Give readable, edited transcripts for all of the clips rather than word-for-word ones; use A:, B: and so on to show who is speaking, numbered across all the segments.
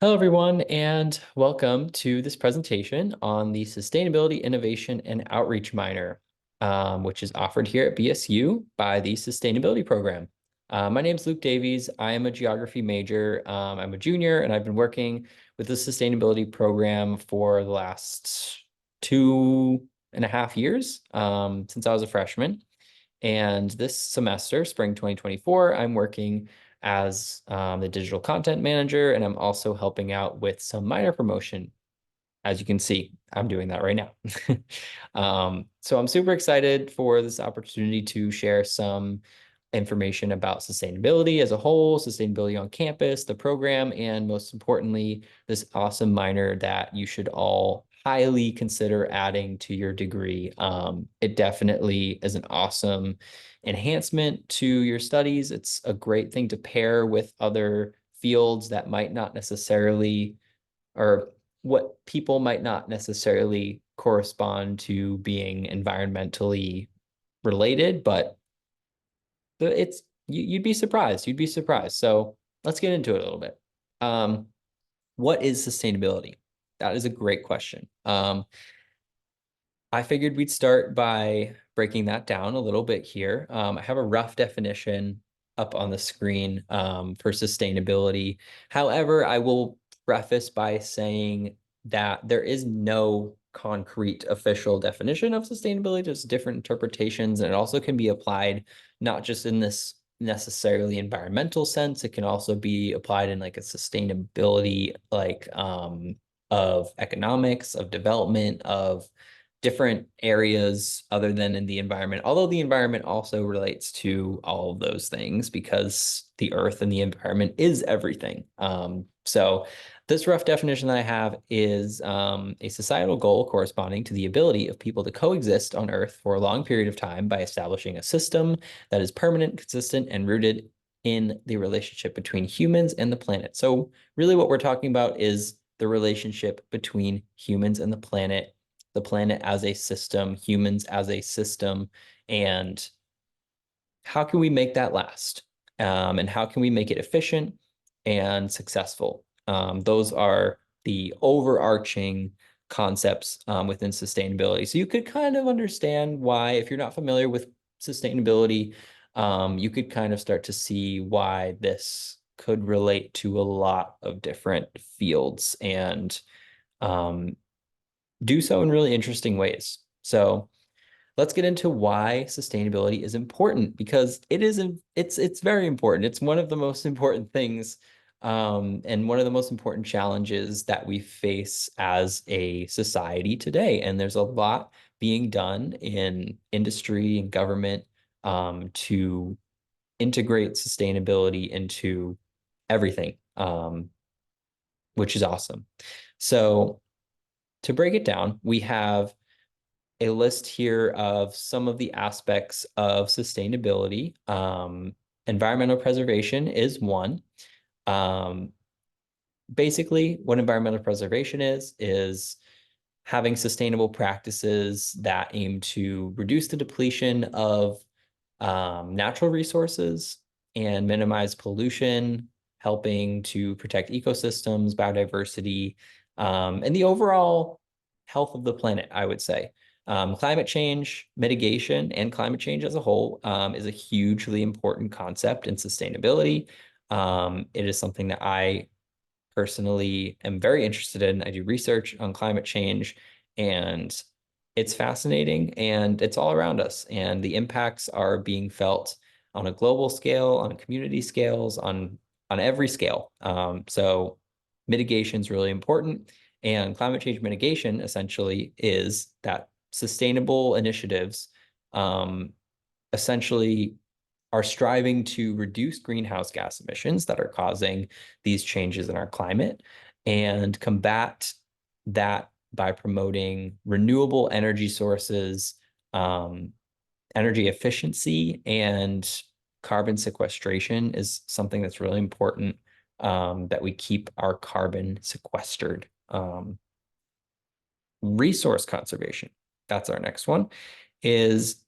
A: Hello, everyone, and welcome to this presentation on the Sustainability, Innovation, and Outreach minor, which is offered here at BSU by the Sustainability Program. My name is Luke Davies. I am a geography major. I'm a junior, and I've been working with the Sustainability Program for the last 2.5 years, since I was a freshman. And this semester, spring 2024, I'm working as the digital content manager, and I'm also helping out with some minor promotion. As you can see, I'm doing that right now. So I'm super excited for this opportunity to share some information about sustainability as a whole, sustainability on campus, the program, and most importantly, this awesome minor that you should all highly consider adding to your degree. It definitely is an awesome enhancement to your studies. It's a great thing to pair with other fields that might not necessarily, or what people might not necessarily correspond to being environmentally related, but it's you'd be surprised. You'd be surprised. So let's get into it a little bit. Um, what is sustainability? That is a great question. I figured we'd start by breaking that down a little bit here. I have a rough definition up on the screen for sustainability. However, I will preface by saying that there is no concrete official definition of sustainability. There's different interpretations, and it also can be applied not just in this necessarily environmental sense. It can also be applied in like a sustainability, like of economics, of development, of different areas other than in the environment, although the environment also relates to all of those things because the earth and the environment is everything. So this rough definition that I have is a societal goal corresponding to the ability of people to coexist on Earth for a long period of time by establishing a system that is permanent, consistent, and rooted in the relationship between humans and the planet. So really what we're talking about is the relationship between humans and the planet as a system, humans as a system, and how can we make that last? And how can we make it efficient and successful? Those are the overarching concepts within sustainability. So you could kind of understand why, if you're not familiar with sustainability, you could kind of start to see why this could relate to a lot of different fields and um, do so in really interesting ways. So let's get into why sustainability is important because it's very important. It's one of the most important things and one of the most important challenges that we face as a society today. And there's a lot being done in industry and government to integrate sustainability into everything, which is awesome. So to break it down, we have a list here of some of the aspects of sustainability. Environmental preservation is one. Um, Basically, what environmental preservation is having sustainable practices that aim to reduce the depletion of natural resources and minimize pollution, helping to protect ecosystems, biodiversity, and the overall health of the planet, I would say. Climate change mitigation and climate change as a whole is a hugely important concept in sustainability. It is something that I personally am very interested in. I do research on climate change, and it's fascinating and it's all around us. And the impacts are being felt on a global scale, on community scales, on every scale. So mitigation is really important. And climate change mitigation essentially is that sustainable initiatives essentially are striving to reduce greenhouse gas emissions that are causing these changes in our climate and combat that by promoting renewable energy sources, energy efficiency, and carbon sequestration is something that's really important, that we keep our carbon sequestered. Resource conservation, that's our next one, is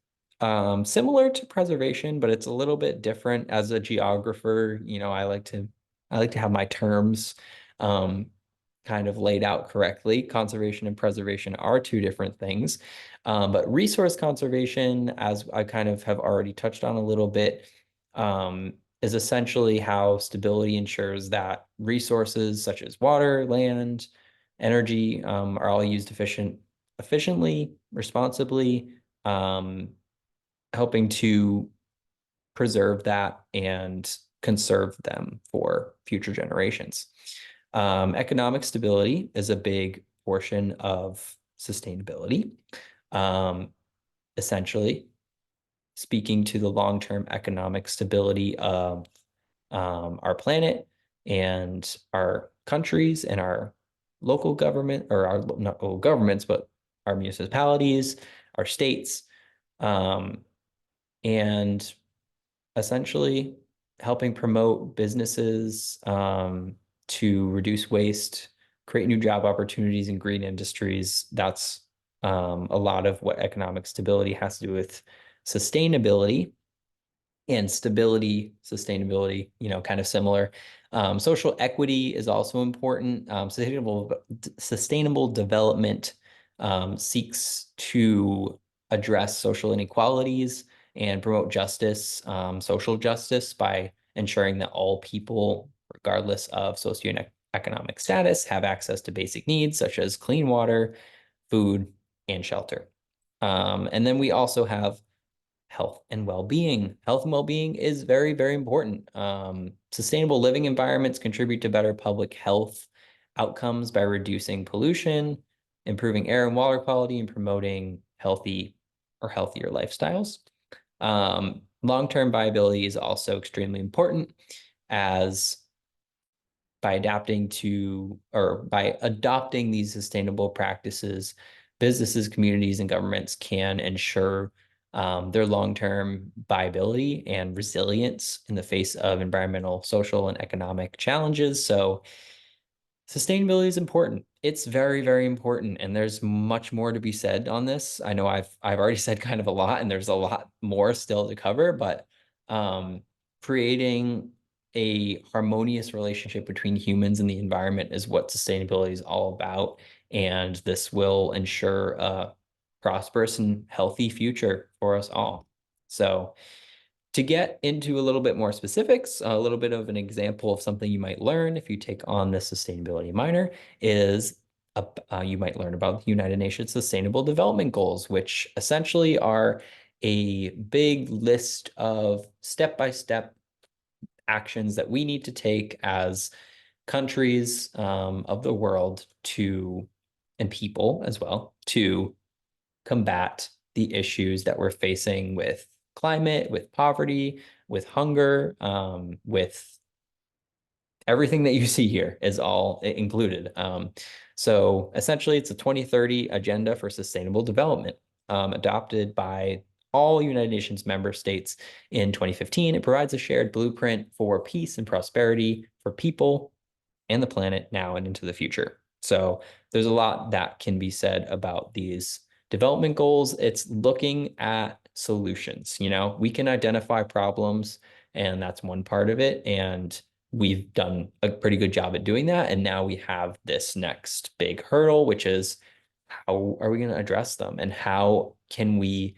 A: similar to preservation, but it's a little bit different. As a geographer, I like to have my terms kind of laid out correctly. Conservation and preservation are two different things. But resource conservation, as I kind of have already touched on a little bit, is essentially how stability ensures that resources such as water, land, energy are all used efficiently, responsibly, helping to preserve that and conserve them for future generations. Economic stability is a big portion of sustainability. Essentially, speaking to the long-term economic stability of our planet and our countries and our local government, or our not local governments, but our municipalities, our states, and essentially helping promote businesses to reduce waste, create new job opportunities in green industries. That's a lot of what economic stability has to do with sustainability and stability, sustainability, kind of similar. Social equity is also important. Sustainable development seeks to address social inequalities and promote justice, social justice, by ensuring that all people, regardless of socioeconomic status, have access to basic needs such as clean water, food, and shelter. And then we also have health and well-being. Health and well-being is very, very important. Sustainable living environments contribute to better public health outcomes by reducing pollution, improving air and water quality, and promoting healthy or healthier lifestyles. Long-term viability is also extremely important, as by adapting to, or by adopting these sustainable practices, businesses, communities, and governments can ensure their long-term viability and resilience in the face of environmental, social, and economic challenges. So sustainability is important. It's very, very important, and there's much more to be said on this. I know I've already said kind of a lot, and there's a lot more still to cover, but creating a harmonious relationship between humans and the environment is what sustainability is all about, and this will ensure a prosperous and healthy future for us all. So to get into a little bit more specifics, a little bit of an example of something you might learn if you take on the sustainability minor is you might learn about the United Nations Sustainable Development Goals, which essentially are a big list of step-by-step actions that we need to take as countries of the world to, and people as well, to combat the issues that we're facing with climate, with poverty, with hunger, with everything that you see here is all included. So essentially, it's a 2030 agenda for sustainable development, adopted by all United Nations member states in 2015. It provides a shared blueprint for peace and prosperity for people and the planet now and into the future. So there's a lot that can be said about these development goals. It's looking at solutions. We can identify problems, and that's one part of it. And we've done a pretty good job at doing that. And now we have this next big hurdle, which is how are we going to address them? And how can we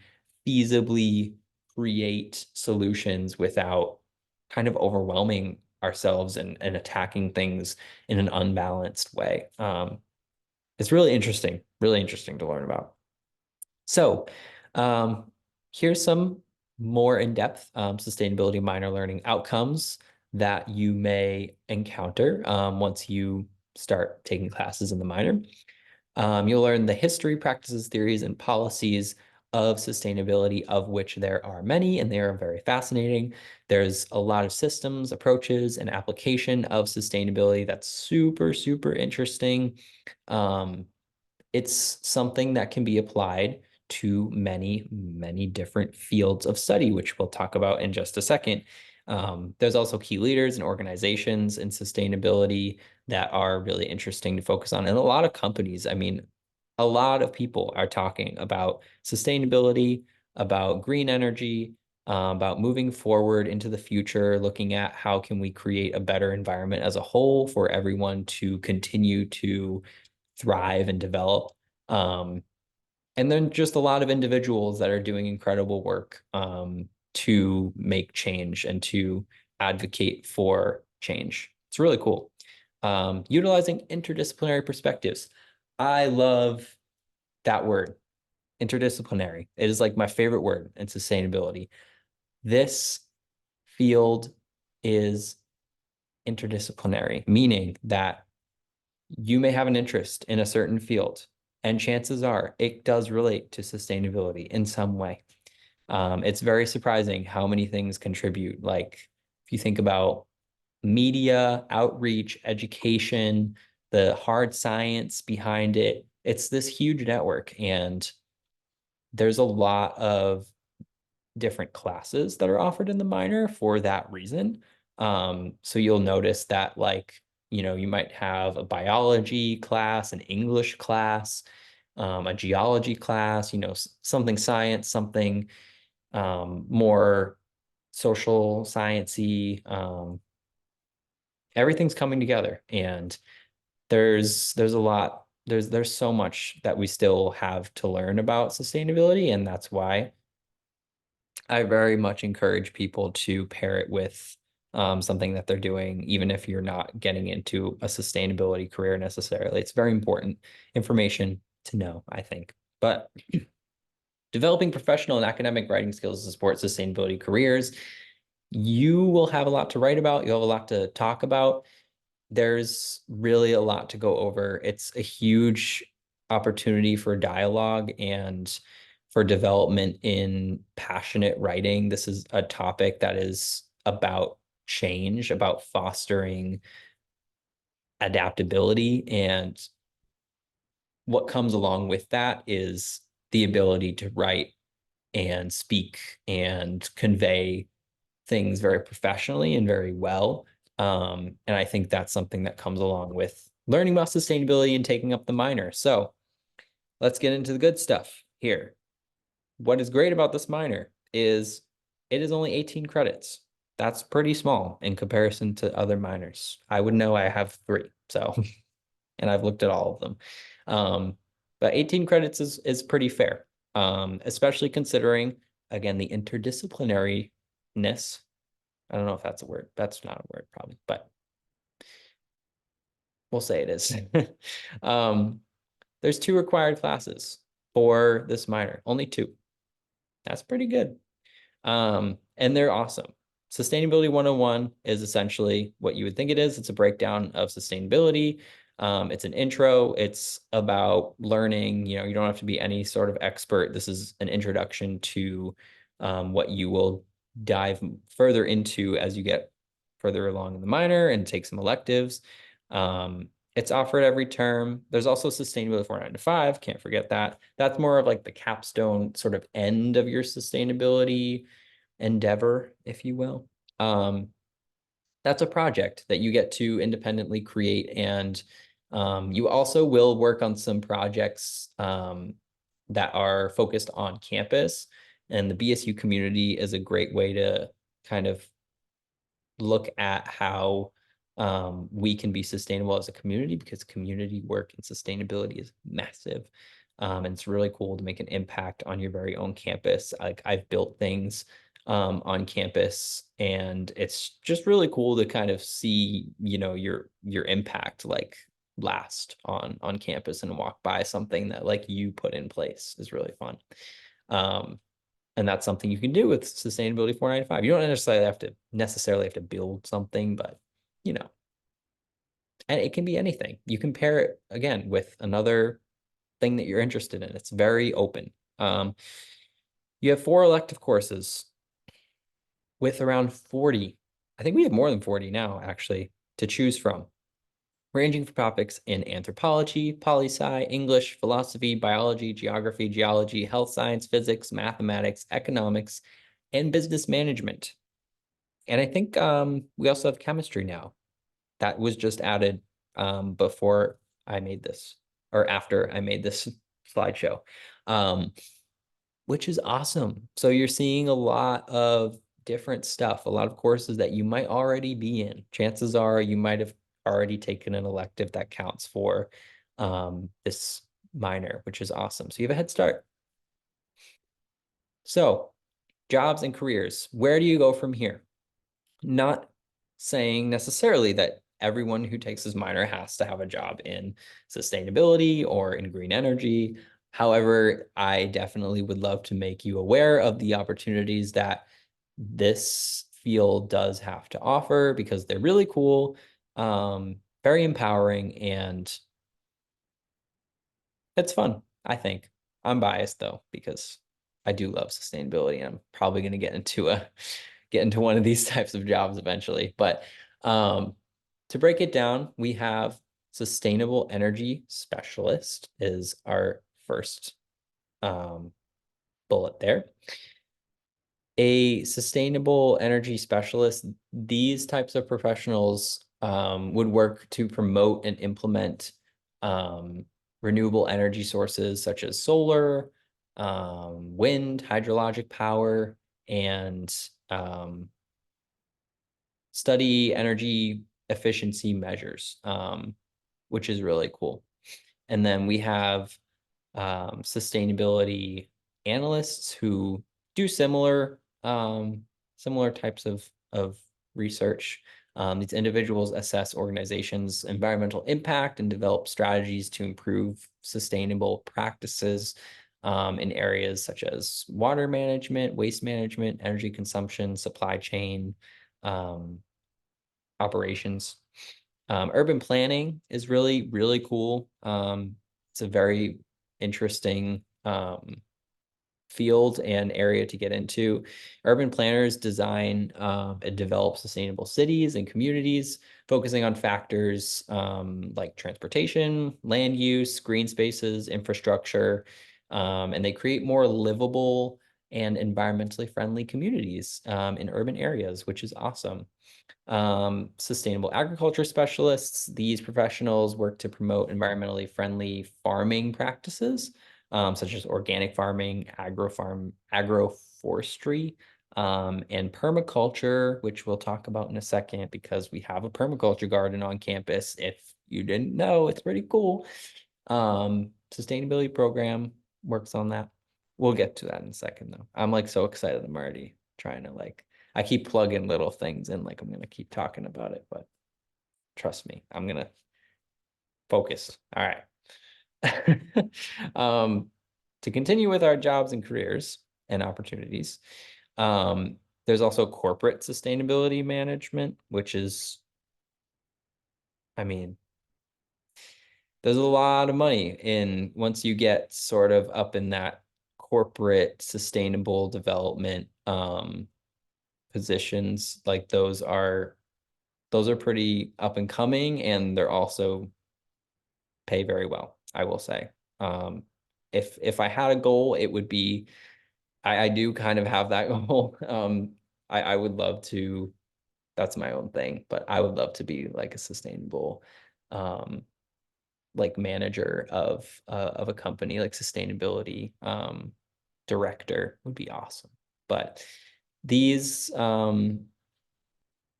A: feasibly create solutions without kind of overwhelming ourselves and attacking things in an unbalanced way? It's really interesting to learn about. So here's some more in-depth sustainability minor learning outcomes that you may encounter once you start taking classes in the minor. You'll learn the history, practices, theories, and policies of sustainability, of which there are many, and they are very fascinating. There's a lot of systems, approaches, and application of sustainability that's super, super interesting. It's something that can be applied to many, many different fields of study, which we'll talk about in just a second. There's also key leaders and organizations in sustainability that are really interesting to focus on. And a lot of companies, a lot of people are talking about sustainability, about green energy, about moving forward into the future, looking at how can we create a better environment as a whole for everyone to continue to thrive and develop. And then just a lot of individuals that are doing incredible work to make change and to advocate for change. It's really cool. Utilizing interdisciplinary perspectives. I love that word, interdisciplinary. It is like my favorite word in sustainability. This field is interdisciplinary, meaning that you may have an interest in a certain field, and chances are it does relate to sustainability in some way. It's very surprising how many things contribute. Like if you think about media, outreach, education, the hard science behind it, it's this huge network. And there's a lot of different classes that are offered in the minor for that reason. So you'll notice that you might have a biology class, an English class, a geology class, something science, something more social sciencey. Everything's coming together, and there's a lot. There's so much that we still have to learn about sustainability, and that's why I very much encourage people to pair it with something that they're doing, even if you're not getting into a sustainability career necessarily. It's very important information to know, I think. But developing professional and academic writing skills to support sustainability careers, you will have a lot to write about. You'll have a lot to talk about. There's really a lot to go over. It's a huge opportunity for dialogue and for development in passionate writing. This is a topic that is about change, about fostering adaptability. And what comes along with that is the ability to write and speak and convey things very professionally and very well. And I think that's something that comes along with learning about sustainability and taking up the minor. So let's get into the good stuff here. What is great about this minor is it is only 18 credits. That's pretty small in comparison to other minors. I would know I have 3, so, and I've looked at all of them. But 18 credits is pretty fair, especially considering, again, the interdisciplinariness. I don't know if that's a word. That's not a word, probably, but we'll say it is. There's 2 required classes for this minor, only 2. That's pretty good. And they're awesome. Sustainability 101 is essentially what you would think it is. It's a breakdown of sustainability. It's an intro. It's about learning. You don't have to be any sort of expert. This is an introduction to what you will dive further into as you get further along in the minor and take some electives. It's offered every term. There's also Sustainability 495. Can't forget that. That's more of like the capstone sort of end of your sustainability endeavor, if you will. That's a project that you get to independently create. And you also will work on some projects that are focused on campus. And the BSU community is a great way to kind of look at how we can be sustainable as a community, because community work and sustainability is massive. And it's really cool to make an impact on your very own campus. Like I've built things on campus, and it's just really cool to kind of see, your impact like last on campus and walk by something that like you put in place is really fun. And that's something you can do with Sustainability 495. You don't necessarily have to build something, but and it can be anything. You can pair it again with another thing that you're interested in. It's very open. You have 4 elective courses with around 40. I think we have more than 40 now, actually, to choose from, ranging from topics in anthropology, poli-sci, English, philosophy, biology, geography, geology, health science, physics, mathematics, economics, and business management. And I think we also have chemistry now. That was just added before I made this, or after I made this slideshow. which is awesome. So you're seeing a lot of different stuff, a lot of courses that you might already be in. Chances are you might have already taken an elective that counts for this minor, which is awesome. So you have a head start. So jobs and careers, where do you go from here? Not saying necessarily that everyone who takes this minor has to have a job in sustainability or in green energy. However, I definitely would love to make you aware of the opportunities that this field does have to offer because they're really cool, very empowering, and it's fun, I think. I'm biased though, because I do love sustainability and I'm probably going to get into one of these types of jobs eventually. But to break it down, we have sustainable energy specialist is our first bullet there. A sustainable energy specialist, these types of professionals would work to promote and implement renewable energy sources such as solar, wind, hydrologic power, and study energy efficiency measures, which is really cool. And then we have sustainability analysts who do similar types of research. These individuals assess organizations' environmental impact and develop strategies to improve sustainable practices in areas such as water management, waste management, energy consumption, supply chain, operations. Urban planning is really, really cool. It's a very interesting field and area to get into. Urban planners design and develop sustainable cities and communities, focusing on factors like transportation, land use, green spaces, infrastructure, and they create more livable and environmentally friendly communities in urban areas, which is awesome. Sustainable agriculture specialists. These professionals work to promote environmentally friendly farming practices, such as organic farming, agroforestry, and permaculture, which we'll talk about in a second because we have a permaculture garden on campus. If you didn't know, it's pretty cool. Sustainability program works on that. We'll get to that in a second, though. I'm like so excited. I'm already trying to like I keep plugging little things in, like I'm gonna keep talking about it, but trust me, I'm gonna focus. All right. To continue with our jobs and careers and opportunities, there's also corporate sustainability management, which is, I mean, there's a lot of money in once you get sort of up in that corporate sustainable development positions, like those are pretty up and coming, and they're also pay very well, I will say. If I had a goal, it would be I do kind of have that goal. I would love to, that's my own thing, but I would love to be like a sustainable like manager of a company, like sustainability director would be awesome. But these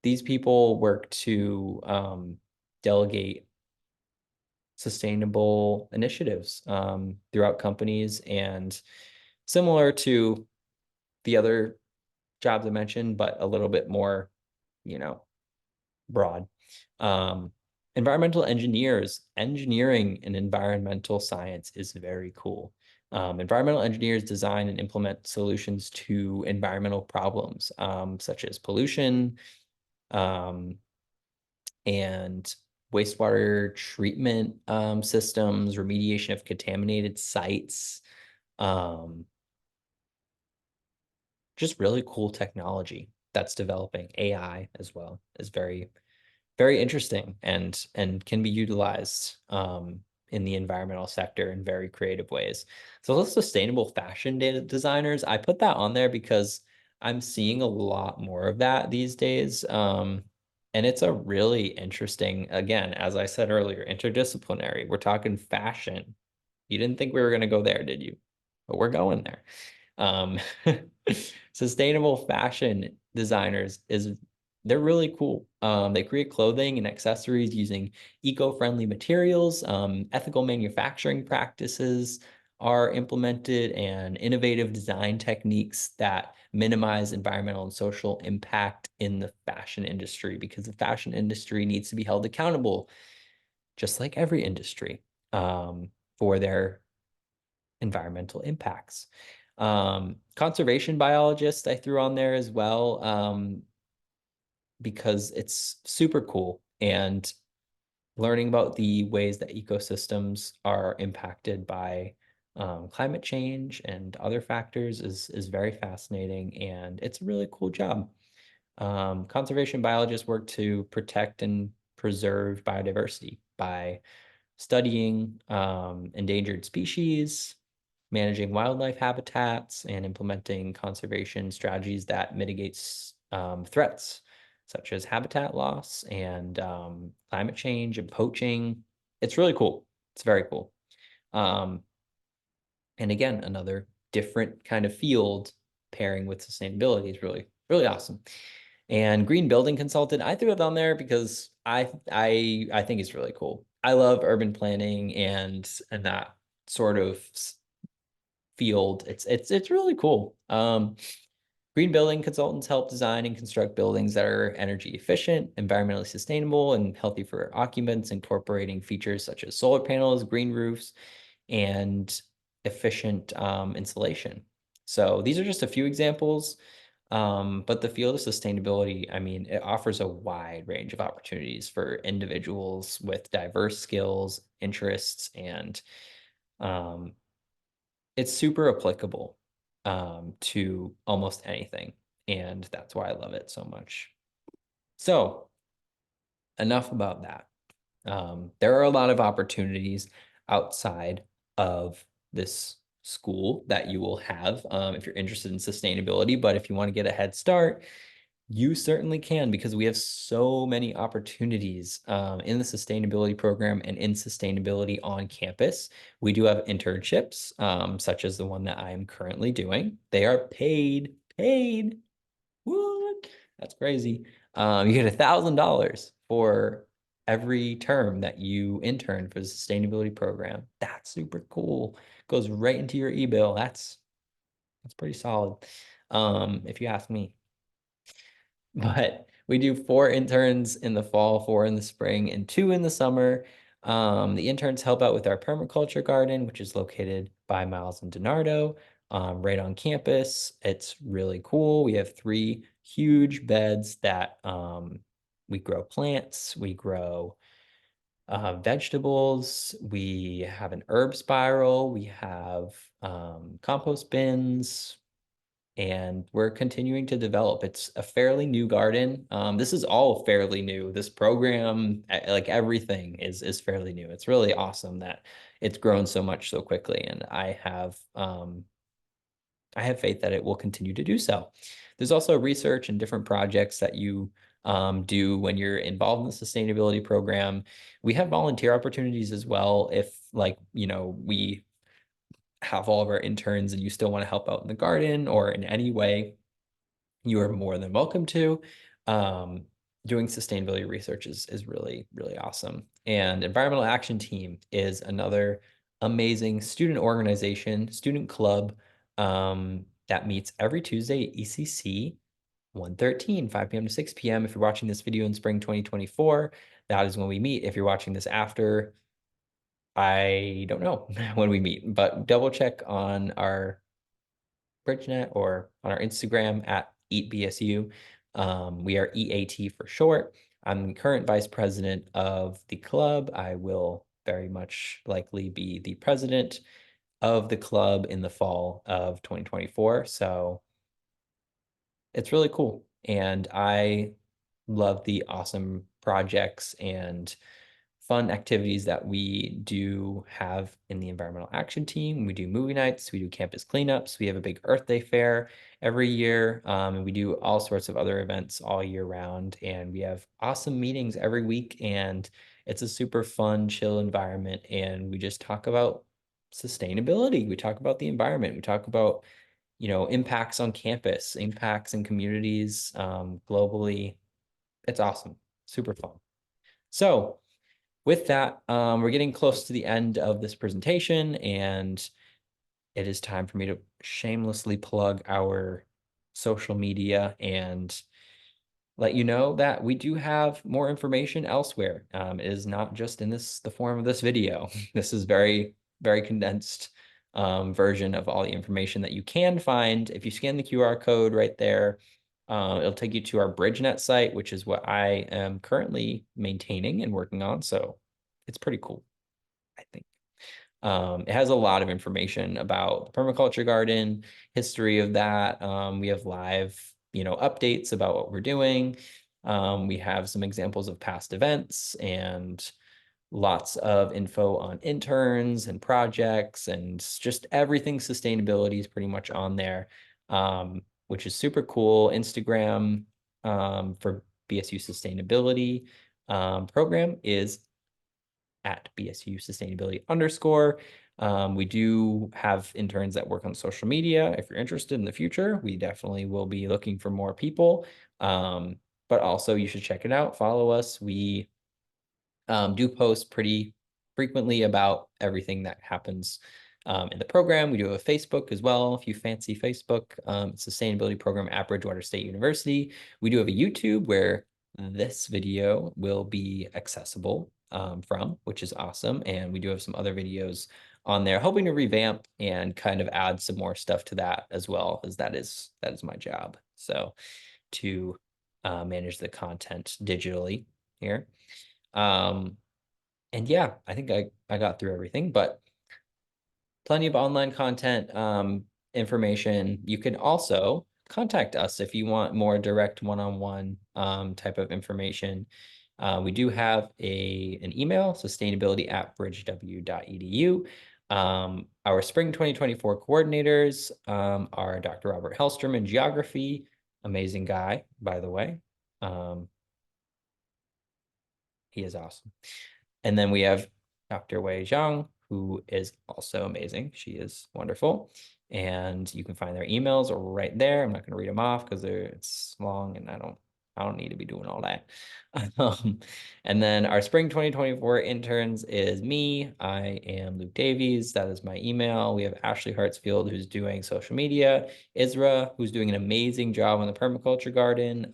A: these people work to delegate sustainable initiatives throughout companies, and similar to the other jobs I mentioned, but a little bit more, you know, broad. Um, Environmental engineers, engineering and environmental science is very cool. Environmental engineers design and implement solutions to environmental problems, such as pollution, um, and wastewater treatment systems, remediation of contaminated sites, um, just really cool technology that's developing. AI as well is very, very interesting and can be utilized in the environmental sector in very creative ways. So those sustainable fashion designers, I put that on there because I'm seeing a lot more of that these days. And it's a really interesting, again, as I said earlier, interdisciplinary. We're talking fashion. You didn't think we were going to go there, did you? But we're going there. Sustainable fashion designers they're really cool. They create clothing and accessories using eco-friendly materials. Ethical manufacturing practices are implemented, and innovative design techniques that minimize environmental and social impact in the fashion industry, because the fashion industry needs to be held accountable, just like every industry, for their environmental impacts. Conservation biologist I threw on there as well, because it's super cool, and learning about the ways that ecosystems are impacted by climate change and other factors is very fascinating, and it's a really cool job. Conservation biologists work to protect and preserve biodiversity by studying endangered species, managing wildlife habitats, and implementing conservation strategies that mitigates threats such as habitat loss and climate change and poaching. It's really cool. It's very cool. Um, and again, another different kind of field pairing with sustainability is really, really awesome. And green building consultant, I threw it on there because I think it's really cool. I love urban planning and that sort of field. It's really cool. Green building consultants help design and construct buildings that are energy efficient, environmentally sustainable, and healthy for occupants, incorporating features such as solar panels, green roofs, and efficient insulation. So these are just a few examples. But the field of sustainability, I mean, it offers a wide range of opportunities for individuals with diverse skills, interests, and um, it's super applicable to almost anything. And that's why I love it so much. So enough about that. There are a lot of opportunities outside of this school that you will have if you're interested in sustainability. But if you want to get a head start, you certainly can, because we have so many opportunities in the sustainability program and in sustainability on campus. We do have internships, such as the one that I am currently doing. They are paid. What? That's crazy. You get $1,000 for every term that you intern for the sustainability program. That's super cool. Goes right into your e-bill. That's pretty solid, if you ask me. But we do 4 interns in the fall, 4 in the spring, and 2 in the summer. The interns help out with our permaculture garden, which is located by Miles and Donardo, right on campus. It's really cool. We have 3 huge beds that we grow plants, we grow vegetables, we have an herb spiral, we have compost bins, and we're continuing to develop. It's a fairly new garden. This is all fairly new. This program, like everything, is fairly new. It's really awesome that it's grown so much so quickly, and I have faith that it will continue to do so. There's also research and different projects that you do when you're involved in the sustainability program. We have volunteer opportunities as well. If, like, we have all of our interns and you still want to help out in the garden or in any way, you are more than welcome to. Um, Doing sustainability research is really, really awesome. And Environmental Action Team is another amazing student organization, student club, that meets every Tuesday at ECC 113, 5 p.m. to 6 p.m. If you're watching this video in spring 2024, that is when we meet. If you're watching this after, I don't know when we meet, but double check on our BridgeNET or on our Instagram at EatBSU. We are EAT for short. I'm the current vice president of the club. I will very much likely be the president of the club in the fall of 2024. So it's really cool. And I love the awesome projects and fun activities that we do have in the environmental action team. We do movie nights, we do campus cleanups, we have a big Earth Day fair every year, and we do all sorts of other events all year round. And we have awesome meetings every week, and it's a super fun, chill environment. And we just talk about sustainability. We talk about the environment. We talk about impacts on campus, impacts in communities, globally. It's awesome, super fun. So with that, we're getting close to the end of this presentation, and it is time for me to shamelessly plug our social media and let you know that we do have more information elsewhere. It is not just in the form of this video. This is very, very condensed version of all the information that you can find. If you scan the QR code right there, it'll take you to our BridgeNET site, which is what I am currently maintaining and working on. So it's pretty cool, I think. It has a lot of information about the permaculture garden, history of that. We have live, updates about what we're doing. We have some examples of past events and lots of info on interns and projects, and just everything sustainability is pretty much on there, which is super cool. Instagram for BSU sustainability program is at BSU sustainability _ we do have interns that work on social media. If you're interested in the future, we definitely will be looking for more people. But also you should check it out. Follow us. We do post pretty frequently about everything that happens in the program. We do have a Facebook as well, if you fancy Facebook. Sustainability program at Bridgewater State University. We do have a YouTube where this video will be accessible from, which is awesome. And we do have some other videos on there, hoping to revamp and kind of add some more stuff to that as well, as that is my job. So to manage the content digitally here. And yeah, I think I got through everything, but plenty of online content, information. You can also contact us if you want more direct one-on-one type of information. We do have an email, sustainability@bridgew.edu. Our spring 2024 coordinators are Dr. Robert Hellstrom in geography, amazing guy, by the way. He is awesome. And then we have Dr. Wei Zhang, who is also amazing. She is wonderful. And you can find their emails right there. I'm not going to read them off because it's long and I don't need to be doing all that. And then our spring 2024 interns is me. I am Luke Davies. That is my email. We have Ashley Hartsfield, who's doing social media, Isra, who's doing an amazing job on the permaculture garden,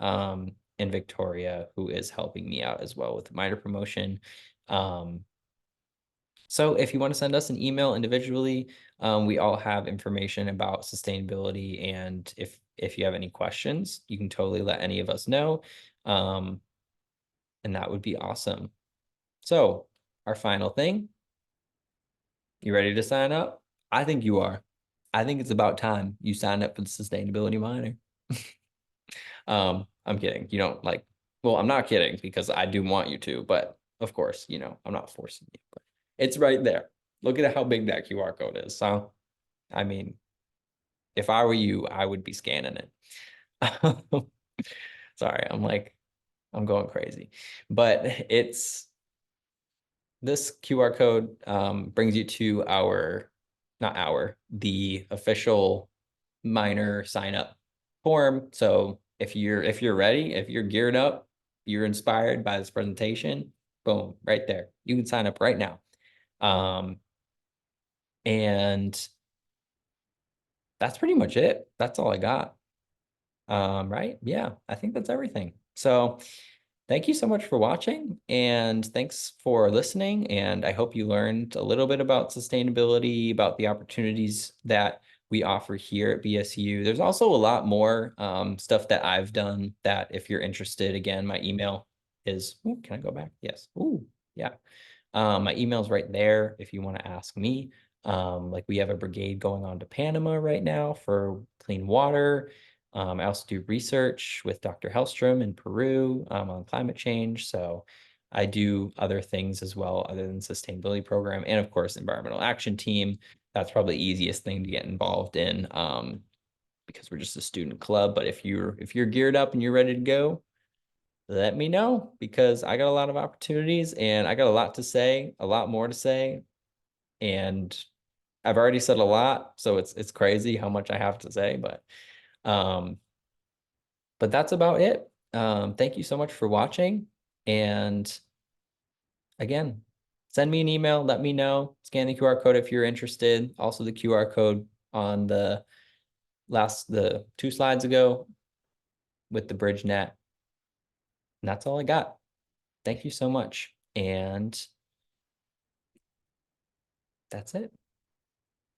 A: and Victoria, who is helping me out as well with the minor promotion. So if you want to send us an email individually, we all have information about sustainability. And if you have any questions, you can totally let any of us know. And that would be awesome. So our final thing, you ready to sign up? I think you are. I think it's about time you sign up for the sustainability minor. I'm kidding. You don't well, I'm not kidding because I do want you to, but of course, I'm not forcing you, but it's right there. Look at how big that QR code is. So, I mean, if I were you, I would be scanning it. Sorry, I'm going crazy, but this QR code brings you to the official minor sign up form. So if you're ready, if you're geared up, you're inspired by this presentation, boom, right there. You can sign up right now. And that's pretty much it. That's all I got. Right? Yeah, I think that's everything. So thank you so much for watching, and thanks for listening. And I hope you learned a little bit about sustainability, about the opportunities that we offer here at BSU. There's also a lot more stuff that I've done that if you're interested, again, my email is, ooh, can I go back? Yes. Ooh, yeah. My email's right there if you want to ask me. Like we have a brigade going on to Panama right now for clean water. I also do research with Dr. Hellstrom in Peru on climate change. So I do other things as well other than sustainability program, and of course, environmental action team. That's probably the easiest thing to get involved in because we're just a student club. But if you're geared up and you're ready to go, let me know, because I got a lot of opportunities and I got a lot to say, a lot more to say. And I've already said a lot, so it's crazy how much I have to say, um, but that's about it. Thank you so much for watching. And again, send me an email, let me know, scan the QR code if you're interested. Also the QR code on the two slides ago with the BridgeNET. And that's all I got. Thank you so much. And that's it.